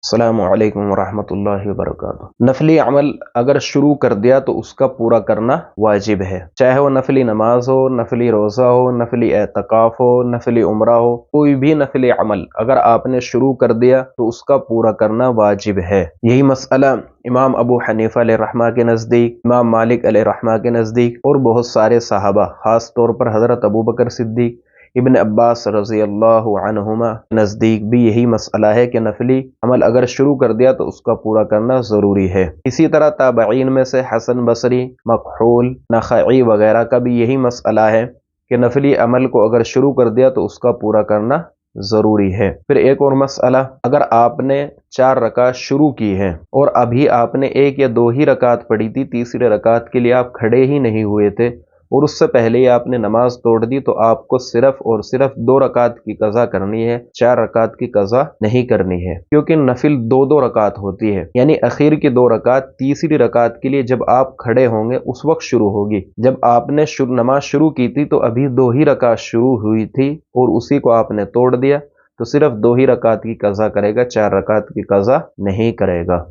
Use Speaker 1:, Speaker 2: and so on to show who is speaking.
Speaker 1: السلام علیکم ورحمۃ اللہ وبرکاتہ۔ نفلی عمل اگر شروع کر دیا تو اس کا پورا کرنا واجب ہے، چاہے وہ نفلی نماز ہو، نفلی روزہ ہو، نفلی اعتکاف ہو، نفلی عمرہ ہو، کوئی بھی نفلی عمل اگر آپ نے شروع کر دیا تو اس کا پورا کرنا واجب ہے۔ یہی مسئلہ امام ابو حنیفہ علیہ رحمہ کے نزدیک، امام مالک علیہ رحمہ کے نزدیک اور بہت سارے صحابہ، خاص طور پر حضرت ابوبکر صدیق، ابن عباس رضی اللہ عنہما نزدیک بھی یہی مسئلہ ہے کہ نفلی عمل اگر شروع کر دیا تو اس کا پورا کرنا ضروری ہے۔ اسی طرح تابعین میں سے حسن بصری، مکحول، نخعی وغیرہ کا بھی یہی مسئلہ ہے کہ نفلی عمل کو اگر شروع کر دیا تو اس کا پورا کرنا ضروری ہے۔ پھر ایک اور مسئلہ، اگر آپ نے 4 رکعت شروع کی ہیں اور ابھی آپ نے 1 یا 2 ہی رکعت پڑھی تھی، تیسرے رکعت کے لیے آپ کھڑے ہی نہیں ہوئے تھے اور اس سے پہلے ہی آپ نے نماز توڑ دی، تو آپ کو صرف اور صرف 2 رکعت کی قضا کرنی ہے، 4 رکعت کی قضا نہیں کرنی ہے، کیونکہ نفل 2 رکعت ہوتی ہے، یعنی اخیر کی 2 رکعت تیسری رکعت کے لیے جب آپ کھڑے ہوں گے اس وقت شروع ہوگی۔ جب آپ نے نماز شروع کی تھی تو ابھی 2 ہی رکعت شروع ہوئی تھی اور اسی کو آپ نے توڑ دیا، تو صرف 2 ہی رکعت کی قضا کرے گا، 4 رکعت کی قضا نہیں کرے گا۔